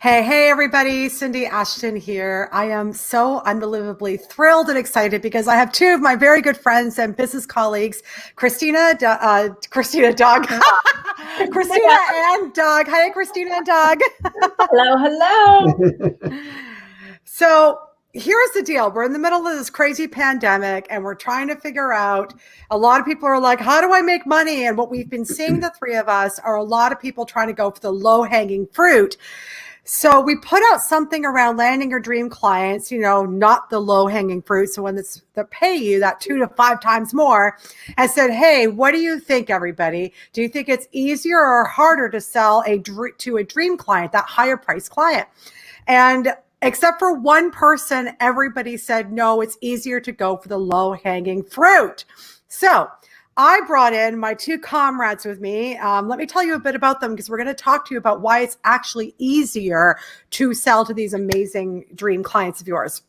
Hey, everybody. Cindy Ashton here. I am so unbelievably thrilled and excited because I have two of my very good friends and business colleagues, Christina and Doug. Christina and Doug. Hi, Christina and Doug. Hello, hello. So here's the deal. We're in the middle of this crazy pandemic and we're trying to figure out, a lot of people are like, how do I make money? And what we've been seeing, the three of us, are a lot of people trying to go for the low hanging fruit. So we put out something around landing your dream clients, not the low hanging fruit. So when they pay you that 2 to 5 times more, and said, hey, what do you think, everybody? Do you think it's easier or harder to sell to a dream client, that higher price client? And except for one person, everybody said, no, it's easier to go for the low hanging fruit. So I brought in my two comrades with me. Let me tell you a bit about them because we're going to talk to you about why it's actually easier to sell to these amazing dream clients of yours.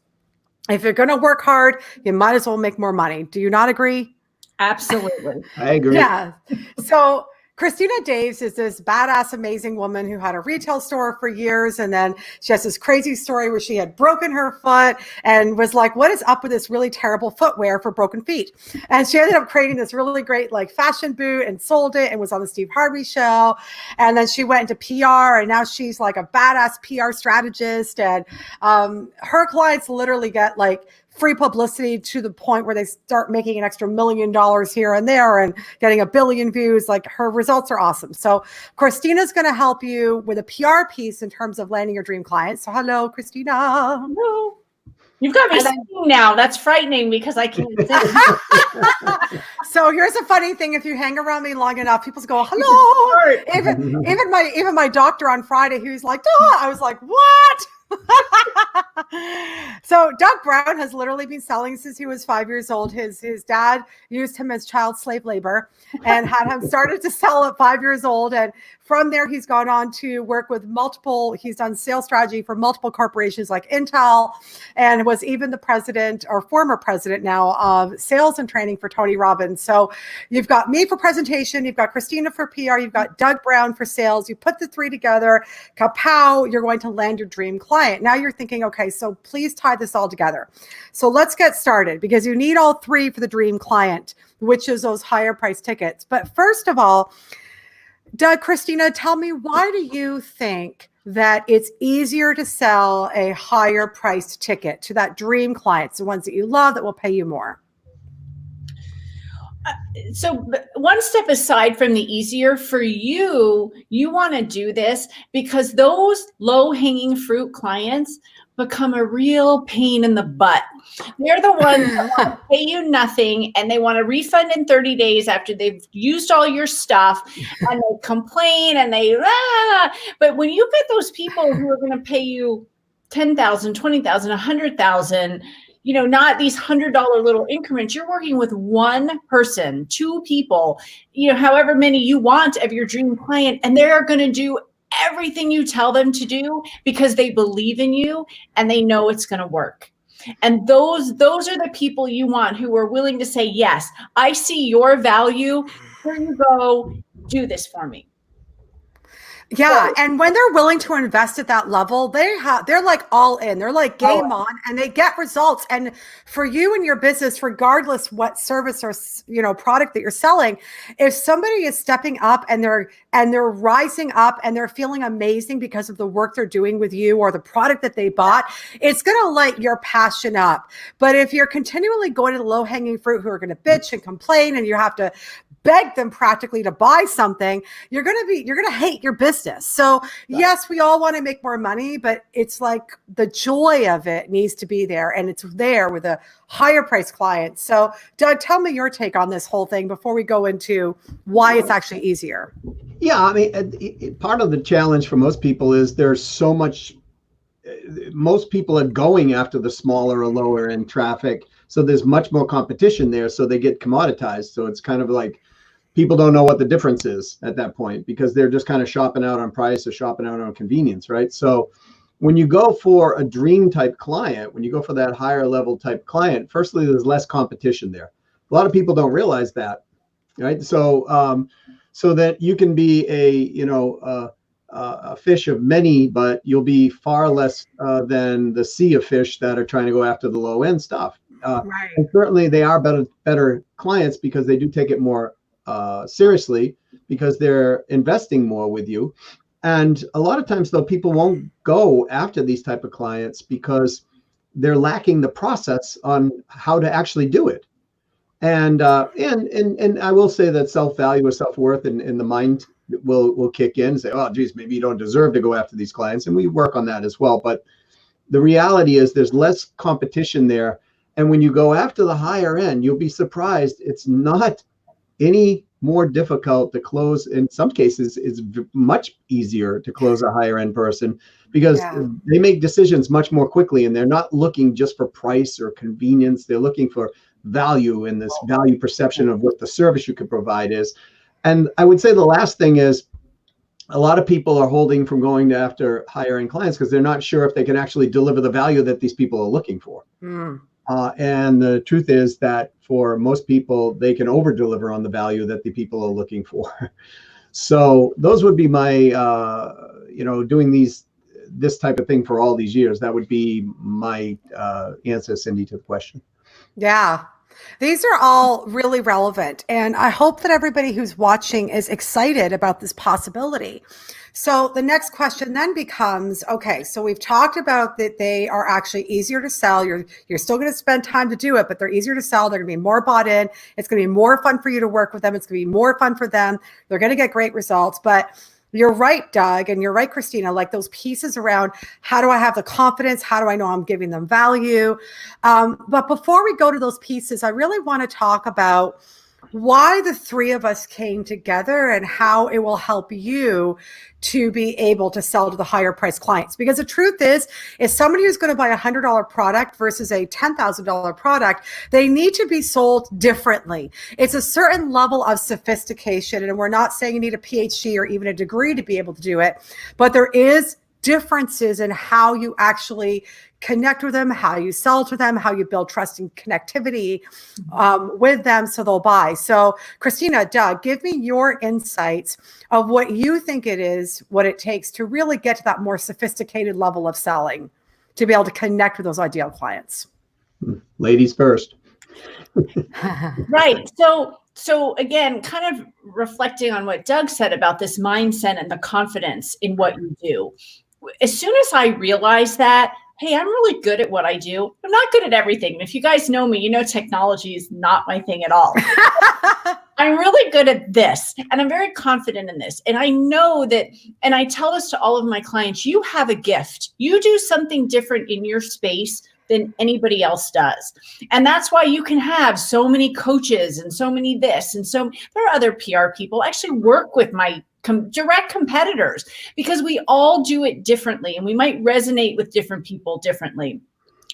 If you're going to work hard, you might as well make more money. Do you not agree? Absolutely. I agree. Yeah. So Christina Daves is this badass, amazing woman who had a retail store for years. And then she has this crazy story where she had broken her foot and was like, what is up with this really terrible footwear for broken feet? And she ended up creating this really great fashion boot and sold it and was on the Steve Harvey show. And then she went into PR and now she's like a badass PR strategist. And her clients literally get free publicity to the point where they start making an extra $1 million here and there and getting 1 billion views. Her results are awesome. So Christina's going to help you with a PR piece in terms of landing your dream clients. So hello, Christina. Hello. You've got me singing now. That's frightening because I can't sing. So here's a funny thing. If you hang around me long enough, people go, hello. Even my doctor on Friday, he was like, oh, I was like, what? So Doug Brown has literally been selling since he was 5 years old. His dad used him as child slave labor and had him started to sell at 5 years old. And from there, he's gone on to work with he's done sales strategy for multiple corporations like Intel, and was even the president or former president now of sales and training for Tony Robbins. So you've got me for presentation, you've got Christina for PR, you've got Doug Brown for sales. You put the three together, kapow, you're going to land your dream client. Now you're thinking, okay, so please tie this all together. So let's get started because you need all three for the dream client, which is those higher price tickets. But first of all, Doug, Christina, tell me, why do you think that it's easier to sell a higher priced ticket to that dream clients, the ones that you love that will pay you more? So one step aside from the easier, for you want to do this because those low-hanging fruit clients become a real pain in the butt. They're the ones that want to pay you nothing and they want to refund in 30 days after they've used all your stuff, and they complain and but when you get those people who are going to pay you $10,000, $20,000, $100,000, not these $100 little increments. You're working with one person, two people, however many you want of your dream client, and they're going to do everything you tell them to do because they believe in you and they know it's going to work. And those are the people you want, who are willing to say, yes, I see your value. Here you go. Do this for me. Yeah. And when they're willing to invest at that level, they're like all in, they're like game on, and they get results. And for you and your business, regardless what service or, product that you're selling, if somebody is stepping up and they're rising up and they're feeling amazing because of the work they're doing with you or the product that they bought, it's going to light your passion up. But if you're continually going to the low hanging fruit who are going to bitch and complain, and you have to beg them practically to buy something, you're going to hate your business. So yes, we all want to make more money, but it's like the joy of it needs to be there, and it's there with a higher price client. So Doug, tell me your take on this whole thing before we go into why it's actually easier. Yeah, I mean, part of the challenge for most people is there's so much, most people are going after the smaller or lower end traffic. So there's much more competition there. So they get commoditized. So it's kind of like people don't know what the difference is at that point because they're just kind of shopping out on price or shopping out on convenience, right? So when you go for a dream type client, when you go for that higher level type client, firstly, there's less competition there. A lot of people don't realize that, right? So, so that you can be a fish of many, but you'll be far less than the sea of fish that are trying to go after the low end stuff. Right. And certainly they are better clients because they do take it more seriously, because they're investing more with you. And a lot of times, though, people won't go after these type of clients because they're lacking the process on how to actually do it. And I will say that self-value or self-worth and the mind will kick in and say, oh, geez, maybe you don't deserve to go after these clients. And we work on that as well. But the reality is there's less competition there. And when you go after the higher end, you'll be surprised. It's not any more difficult to close. In some cases, it's much easier to close a higher end person because they make decisions much more quickly, and they're not looking just for price or convenience. They're looking for value, and this value perception of what the service you could provide is. And I would say the last thing is, a lot of people are holding from going after higher end clients because they're not sure if they can actually deliver the value that these people are looking for. And the truth is that for most people, they can over deliver on the value that the people are looking for. So those would be my, doing this type of thing for all these years. That would be my answer, Cindy, to the question. Yeah. These are all really relevant. And I hope that everybody who's watching is excited about this possibility. So the next question then becomes, okay, so we've talked about that they are actually easier to sell. You're still going to spend time to do it, but they're easier to sell. They're going to be more bought in. It's going to be more fun for you to work with them. It's going to be more fun for them. They're going to get great results. But you're right, Doug, and you're right, Christina, like those pieces around how do I have the confidence? How do I know I'm giving them value? But before we go to those pieces, I really want to talk about why the three of us came together and how it will help you to be able to sell to the higher price clients. Because the truth is somebody who's going to buy a $100 product versus a $10,000 product, they need to be sold differently. It's a certain level of sophistication. And we're not saying you need a PhD or even a degree to be able to do it, but there is differences in how you actually connect with them, how you sell to them, how you build trust and connectivity with them so they'll buy. So Christina, Doug, give me your insights of what you think it is, what it takes to really get to that more sophisticated level of selling, to be able to connect with those ideal clients. Ladies first. Right. So again, kind of reflecting on what Doug said about this mindset and the confidence in what you do. As soon as I realized that, hey, I'm really good at what I do. I'm not good at everything. If you guys know me, you know technology is not my thing at all. I'm really good at this, and I'm very confident in this. And I know that, and I tell this to all of my clients, you have a gift. You do something different in your space than anybody else does. And that's why you can have so many coaches and so many this. And so there are other PR people. I actually work with my direct competitors because we all do it differently and we might resonate with different people differently.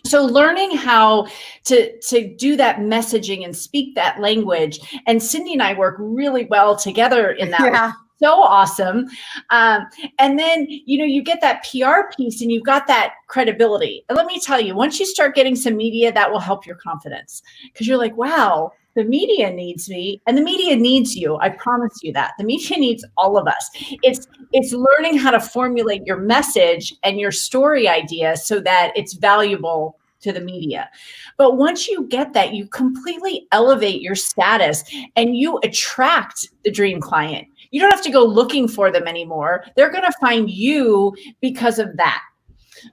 So learning how to do that messaging and speak that language, and Cindy and I work really well together in that. Yeah. So awesome. And then, you get that PR piece and you've got that credibility. And let me tell you, once you start getting some media, that will help your confidence, because you're like, wow, the media needs me and the media needs you. I promise you that. The media needs all of us. It's learning how to formulate your message and your story idea so that it's valuable to the media. But once you get that, you completely elevate your status and you attract the dream client. You don't have to go looking for them anymore. They're going to find you because of that.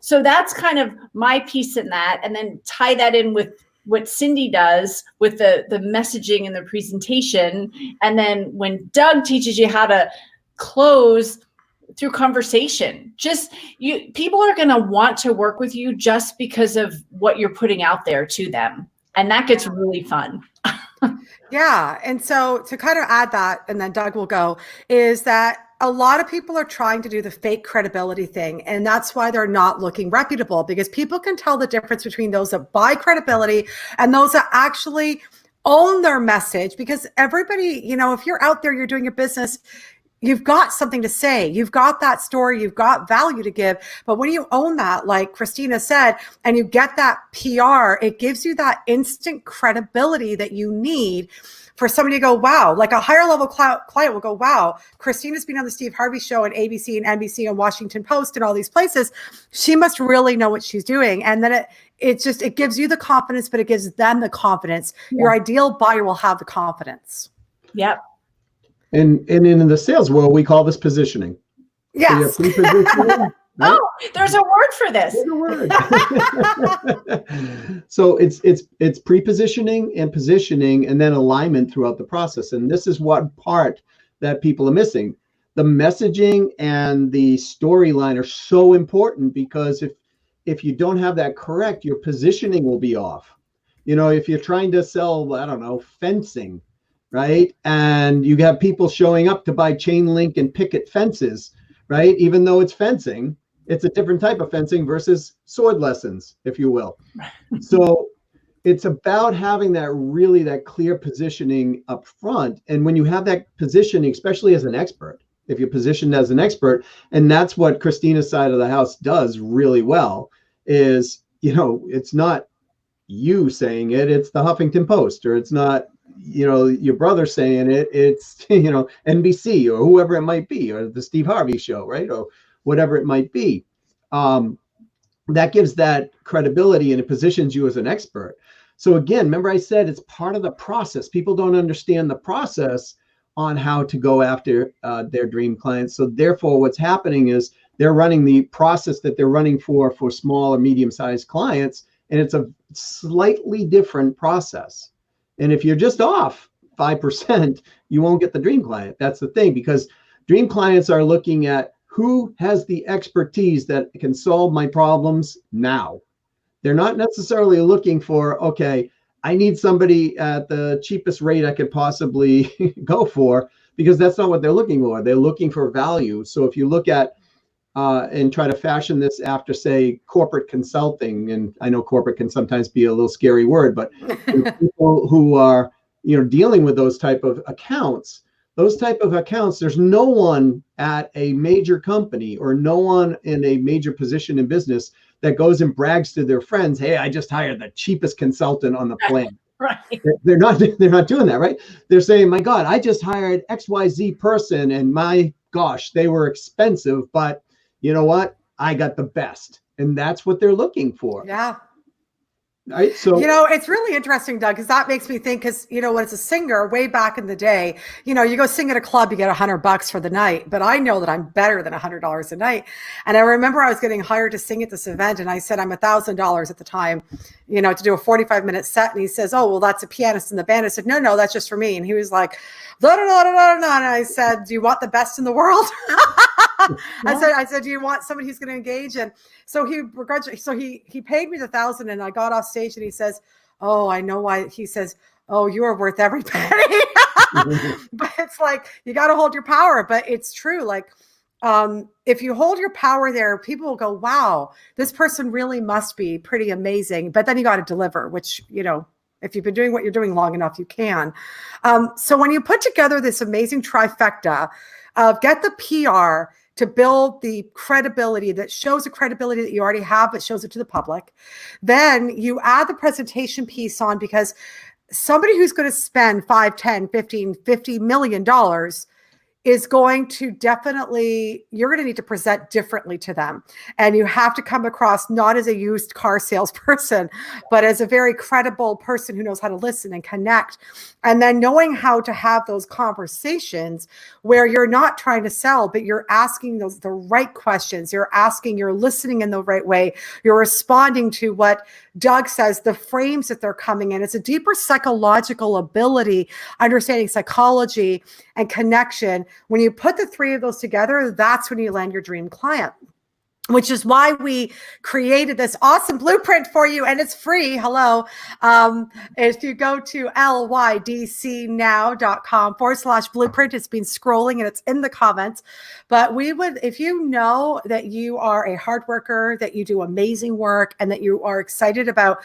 So that's kind of my piece in that. And then tie that in with what Cindy does with the messaging and the presentation. And then when Doug teaches you how to close through conversation, people are going to want to work with you just because of what you're putting out there to them. And that gets really fun. Yeah. And so to kind of add that, and then Doug will go, is that a lot of people are trying to do the fake credibility thing. And that's why they're not looking reputable, because people can tell the difference between those that buy credibility and those that actually own their message. Because everybody, if you're out there, you're doing your business, you've got something to say. You've got that story. You've got value to give. But when you own that, like Christina said, and you get that PR, it gives you that instant credibility that you need for somebody to go, wow, like a higher level client will go, wow, Christina's been on the Steve Harvey show and ABC and NBC and Washington Post and all these places. She must really know what she's doing. And then it gives you the confidence, but it gives them the confidence. Yeah. Your ideal buyer will have the confidence. Yep. And in the sales world, we call this positioning. Yes. So right? Oh, there's a word for this. There's a word. So it's pre-positioning and positioning, and then alignment throughout the process. And this is what part that people are missing. The messaging and the storyline are so important, because if you don't have that correct, your positioning will be off. You know, if you're trying to sell, I don't know, fencing, right? And you have people showing up to buy chain link and picket fences, right? Even though it's fencing, it's a different type of fencing versus sword lessons, if you will. So it's about having that clear positioning up front. And when you have that positioning, especially as an expert, if you're positioned as an expert, and that's what Christina's side of the house does really well, is, you know, it's not you saying it, it's the Huffington Post, or it's not, you know, your brother saying it, it's, you know, NBC or whoever it might be, or the Steve Harvey show, right? Or whatever it might be. That gives that credibility, and it positions you as an expert. So again, remember I said it's part of the process. People don't understand the process on how to go after their dream clients. So therefore, what's happening is they're running the process that they're running for small or medium-sized clients, and it's a slightly different process. And if you're just off 5%, you won't get the dream client. That's the thing, because dream clients are looking at who has the expertise that can solve my problems now. They're not necessarily looking for, okay, I need somebody at the cheapest rate I could possibly go for, because that's not what they're looking for. They're looking for value. So if you look at and try to fashion this after, say, corporate consulting, and I know corporate can sometimes be a little scary word, but people who are, you know, dealing with those type of accounts, there's no one at a major company or no one in a major position in business that goes and brags to their friends, hey, I just hired the cheapest consultant on the planet. Right. They're not doing that, right? They're saying, my God, I just hired XYZ person, and my gosh, they were expensive, but you know what? I got the best. And that's what they're looking for. Yeah. Right. So, you know, it's really interesting, Doug, because that makes me think, because, you know, when it's a singer way back in the day, you know, you go sing at a club, you get $100 for the night, but I know that I'm better than $100 a night. And I remember I was getting hired to sing at this event, and I said, I'm $1,000 at the time, you know, to do a 45-minute set. And he says, oh, well, that's a pianist in the band. I said, no, that's just for me. And he was like, da, da, da, da, da, da. And I said, do you want the best in the world? I said, do you want somebody who's going to engage? And so he paid me the $1,000, and I got off stage, and he says, oh, I know why. He says, oh, you are worth every penny. But it's like, you got to hold your power. But it's true. Like, if you hold your power there, people will go, wow, this person really must be pretty amazing. But then you got to deliver, which, you know, if you've been doing what you're doing long enough, you can. So when you put together this amazing trifecta of get the PR to build the credibility that shows the credibility that you already have, but shows it to the public, then you add the presentation piece on, because somebody who's going to spend 5, 10, 15, $50 million is going to definitely, you're going to need to present differently to them. And you have to come across not as a used car salesperson, but as a very credible person who knows how to listen and connect. And then knowing how to have those conversations where you're not trying to sell, but you're asking the right questions. You're listening in the right way. You're responding to what Doug says, the frames that they're coming in. It's a deeper psychological ability, understanding psychology and connection. When you put the three of those together, that's when you land your dream client, which is why we created this awesome blueprint for you, and it's free. Hello. If you go to lydcnow.com/blueprint, it's been scrolling and it's in the comments. But we would, if you know that you are a hard worker, that you do amazing work, and that you are excited about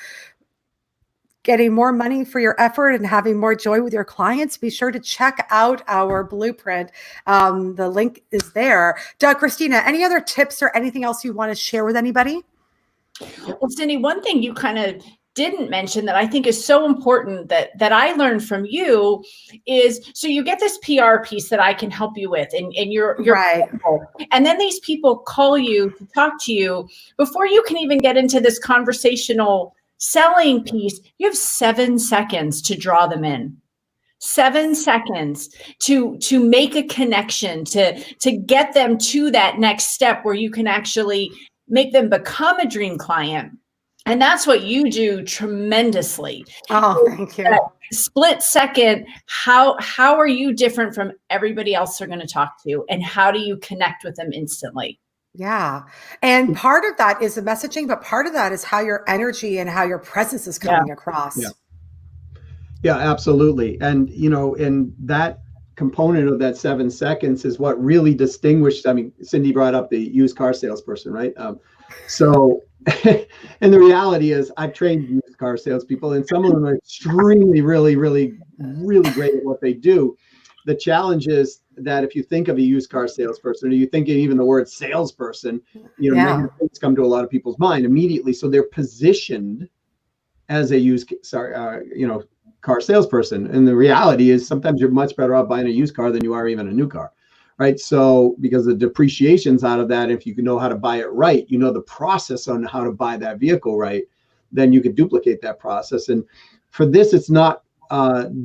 getting more money for your effort and having more joy with your clients, be sure to check out our blueprint. The link is there. Christina, any other tips or anything else you want to share with anybody? Well, Cindy, one thing you kind of didn't mention that I think is so important that I learned from you is, so you get this PR piece that I can help you with, and you're right. And then these people call you to talk to you before you can even get into this conversational selling piece. You have 7 seconds to draw them in. 7 seconds to make a connection, to get them to that next step where you can actually make them become a dream client. And that's what you do tremendously. Oh, thank you. That split second, how are you different from everybody else they're going to talk to, and how do you connect with them instantly? Yeah. And part of that is the messaging, but part of that is how your energy and how your presence is coming across. Yeah, absolutely. And, and that component of that 7 seconds is what really distinguished. I mean, Cindy brought up the used car salesperson, right? And the reality is I've trained used car salespeople, and some of them are extremely, really, really, really great at what they do. The challenge is that if you think of a used car salesperson, or you think of even the word salesperson, negative things come to a lot of people's mind immediately. So they're positioned as a car salesperson. And the reality is sometimes you're much better off buying a used car than you are even a new car, right? So because the depreciation's out of that, if you can know how to buy it right, the process on how to buy that vehicle right, then you could duplicate that process. And for this, it's not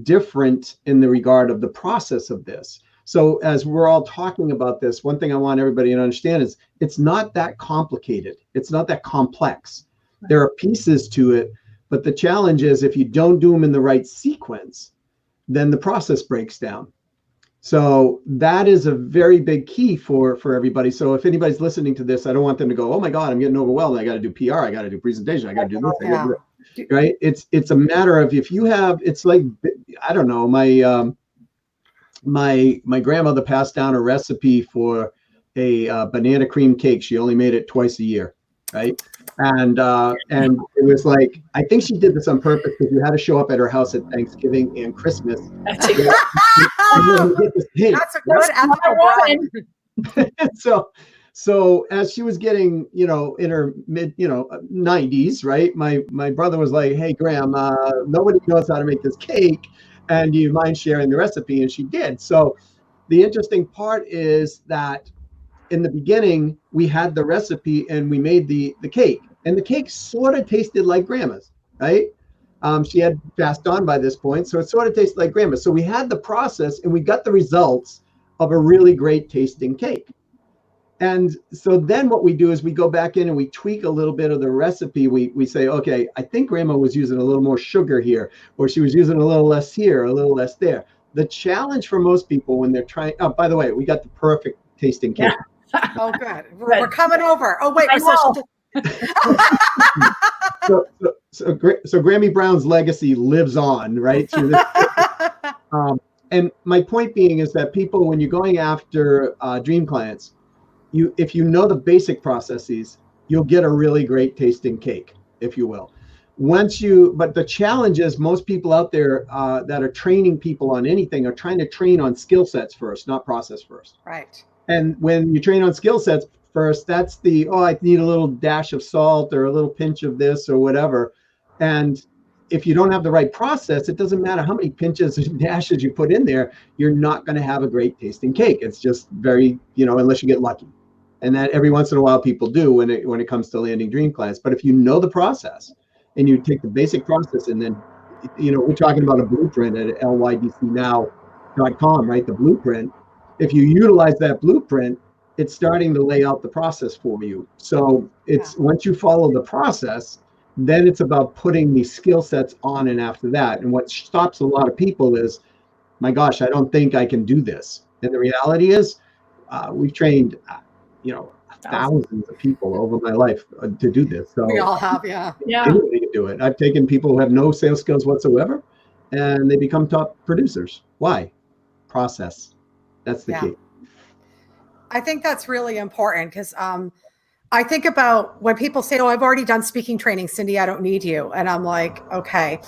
different in the regard of the process of this. So as we're all talking about this, one thing I want everybody to understand is it's not that complicated. It's not that complex. There are pieces to it. But the challenge is if you don't do them in the right sequence, then the process breaks down. So that is a very big key for everybody. So if anybody's listening to this, I don't want them to go, oh my God, I'm getting overwhelmed. I got to do PR. I got to do presentation. I got to do this. I got to do that. Right? It's a matter of, if you have, it's like, I don't know, my grandmother passed down a recipe for a banana cream cake. She only made it twice a year. Right. And it was like, I think she did this on purpose because you had to show up at her house at Thanksgiving and Christmas. That's a good ethical. So as she was getting, in her mid, 90s, right? My brother was like, hey, Graham, nobody knows how to make this cake. And do you mind sharing the recipe? And she did. So the interesting part is that in the beginning, we had the recipe and we made the cake, and the cake sort of tasted like grandma's, right? She had passed on by this point, so it sort of tasted like grandma's. So we had the process and we got the results of a really great tasting cake. And so then what we do is we go back in and we tweak a little bit of the recipe. We say, okay, I think grandma was using a little more sugar here, or she was using a little less here, a little less there. The challenge for most people when they're trying, oh, by the way, we got the perfect tasting cake. Oh, good. We're coming over. Oh, wait. So Grammy Brown's legacy lives on, right? Through this. And my point being is that people, when you're going after dream clients, if you know the basic processes, you'll get a really great tasting cake, if you will. But the challenge is most people out there that are training people on anything are trying to train on skill sets first, not process first. Right. And when you train on skill sets first, that's I need a little dash of salt or a little pinch of this or whatever. And if you don't have the right process, it doesn't matter how many pinches and dashes you put in there, you're not going to have a great tasting cake. It's just very, unless you get lucky. And that every once in a while people do when it comes to landing dream clients. But if you know the process and you take the basic process and then, we're talking about a blueprint at lydcnow.com, right? The blueprint. If you utilize that blueprint, it's starting to lay out the process for you. So once you follow the process, then it's about putting these skill sets on and after that. And what stops a lot of people is, my gosh, I don't think I can do this. And the reality is we've trained, thousands of people over my life to do this. So we all have, yeah. Anybody can do it. I've taken people who have no sales skills whatsoever, and they become top producers. Why? Process. That's the key. I think that's really important because I think about when people say, "Oh, I've already done speaking training, Cindy, I don't need you." And I'm like, okay.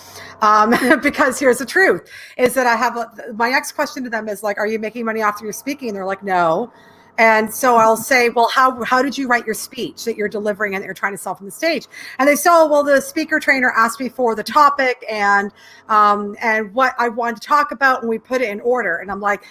Because here's the truth is that my next question to them is like, "Are you making money off your speaking?" And they're like, "No." And so I'll say, "Well, how did you write your speech that you're delivering and that you're trying to sell from the stage?" And they say, "Oh, well, the speaker trainer asked me for the topic and what I wanted to talk about, and we put it in order." And I'm like,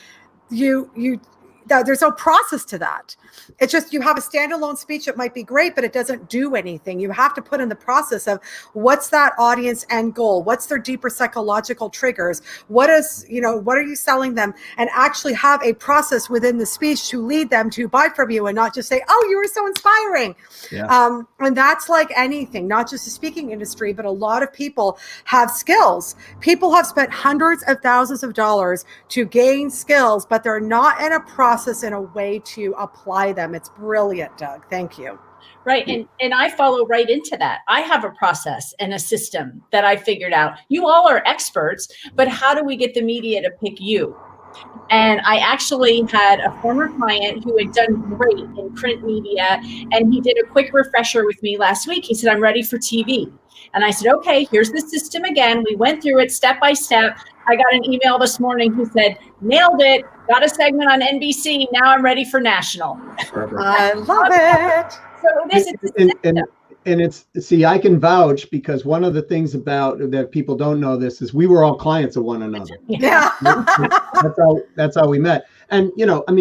there's no process to that. It's just you have a standalone speech that might be great, but it doesn't do anything. You have to put in the process of what's that audience end goal? What's their deeper psychological triggers? What are you selling them? And actually have a process within the speech to lead them to buy from you and not just say, "Oh, you were so inspiring." Yeah. And that's like anything, not just the speaking industry, but a lot of people have skills. People have spent hundreds of thousands of dollars to gain skills, but they're not in a process in a way to apply them. It's brilliant, Doug. Thank you. Right. And I follow right into that. I have a process and a system that I figured out. You all are experts, but how do we get the media to pick you? And I actually had a former client who had done great in print media, and he did a quick refresher with me last week. He said, "I'm ready for TV." And I said, "Okay, here's the system again." We went through it step by step. I got an email this morning who said, "Nailed it. Got a segment on NBC. Now I'm ready for national." Perfect. I love it. So it is. And it's, see, I can vouch because one of the things about that people don't know this is we were all clients of one another. Yeah. That's how we met. And,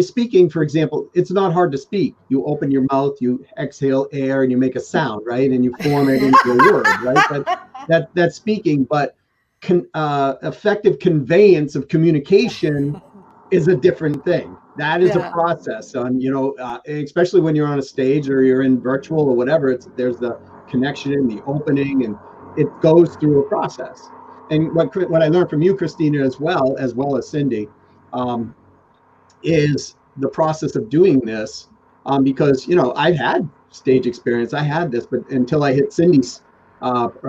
speaking, for example, it's not hard to speak. You open your mouth, you exhale air, and you make a sound, right? And you form it into a word, right? That's speaking, but effective conveyance of communication is a different thing. That is a process on, especially when you're on a stage or you're in virtual or whatever, there's the connection and the opening, and it goes through a process. And what I learned from you, Christina, as well as Cindy, is the process of doing this, because, I've had stage experience. I had this, but until I hit Cindy's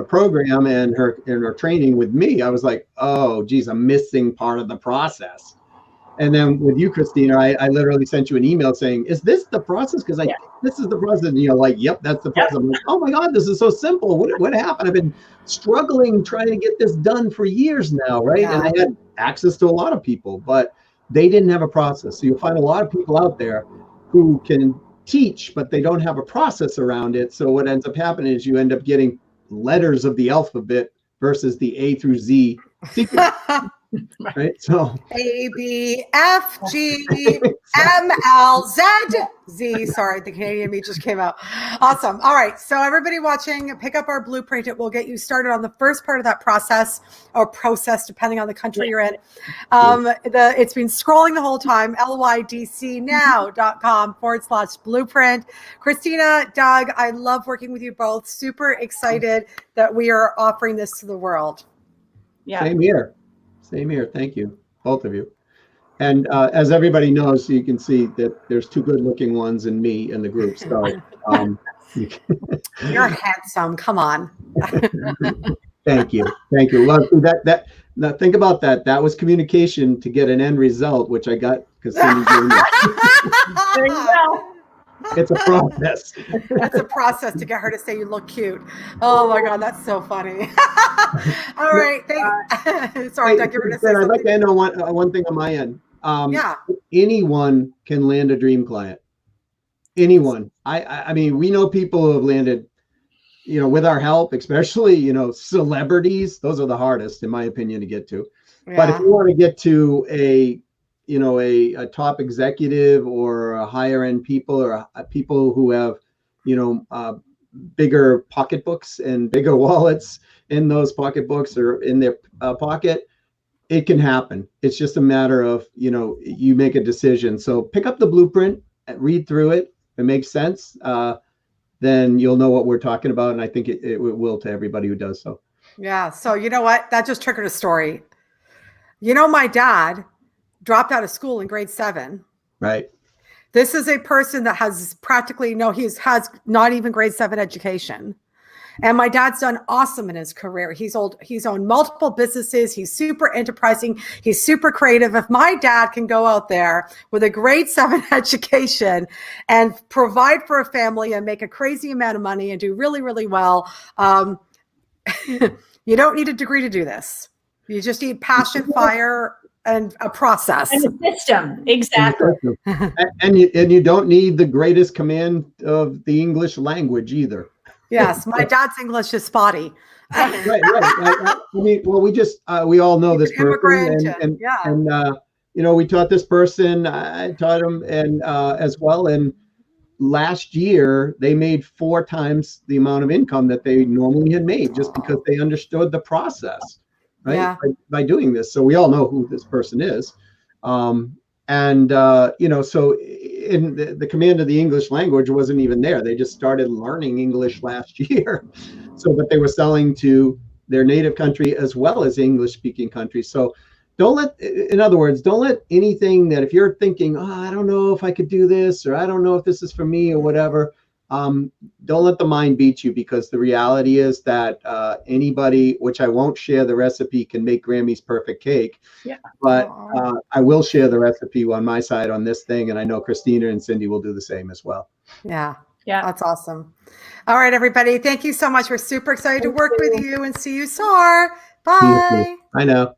program and her training with me, I was like, oh, geez, I'm missing part of the process. And then with you, Christina, I literally sent you an email saying, "Is this the process? Because this is the process." And you're like, "Yep, that's the process." I'm like, "Oh my God, this is so simple. What happened? I've been struggling trying to get this done for years now, right?" Yeah. And I had access to a lot of people, but they didn't have a process. So you'll find a lot of people out there who can teach, but they don't have a process around it. So what ends up happening is you end up getting letters of the alphabet versus the A through Z sequence. Right. So A, B, F, G, M, L, Z, Z. Sorry, the Canadian me just came out. Awesome. All right. So everybody watching, pick up our blueprint. It will get you started on the first part of that process, or process, depending on the country you're in. It's been scrolling the whole time, lydcnow.com/blueprint. Christina, Doug, I love working with you both. Super excited that we are offering this to the world. Yeah. Same here. Thank you, both of you. And as everybody knows, you can see that there's two good-looking ones and me in the group. So you're handsome. Come on. Thank you. Love that. Now think about that. That was communication to get an end result, which I got because Cindy gave me. There you go. It's a process. That's a process to get her to say you look cute. Oh my God, that's so funny. All right. Sorry, Doug, you were going to say something. I'd like to end on one thing on my end. Anyone can land a dream client. Anyone. I mean, we know people who have landed, with our help, especially, celebrities. Those are the hardest, in my opinion, to get to. Yeah. But if you want to get to a top executive or a higher end people, or people who have, bigger pocketbooks and bigger wallets in those pocketbooks or in their pocket, it can happen. It's just a matter of, you make a decision. So pick up the blueprint, read through it. If it makes sense, then you'll know what we're talking about. And I think it will to everybody who does so. Yeah. So you know what? That just triggered a story. My dad dropped out of school in grade 7. Right. This is a person that has has not even grade 7 education. And my dad's done awesome in his career. He's owned multiple businesses. He's super enterprising. He's super creative. If my dad can go out there with a grade 7 education and provide for a family and make a crazy amount of money and do really, really well, you don't need a degree to do this. You just need passion, fire, and a process. And a system. Exactly. And you don't need the greatest command of the English language either. Yes, my dad's English is spotty. Right. I mean, well, we all know this person, and we taught this person. I taught him, and as well. And last year, they made 4 times the amount of income that they normally had made, just because they understood the process, right? Yeah. By doing this. So we all know who this person is, so in the command of the English language wasn't even there. They just started learning English last year. But they were selling to their native country as well as English speaking countries. So don't let anything that, if you're thinking, I don't know if I could do this, or I don't know if this is for me or whatever, don't let the mind beat you, because the reality is that anybody, which I won't share the recipe, can make Grammy's perfect cake. Yeah. But I will share the recipe on my side on this thing, and I know Christina and Cindy will do the same as well. Yeah. Yeah. That's awesome. All right, everybody. Thank you so much. We're super excited to work with you and see you soar. Bye. I know.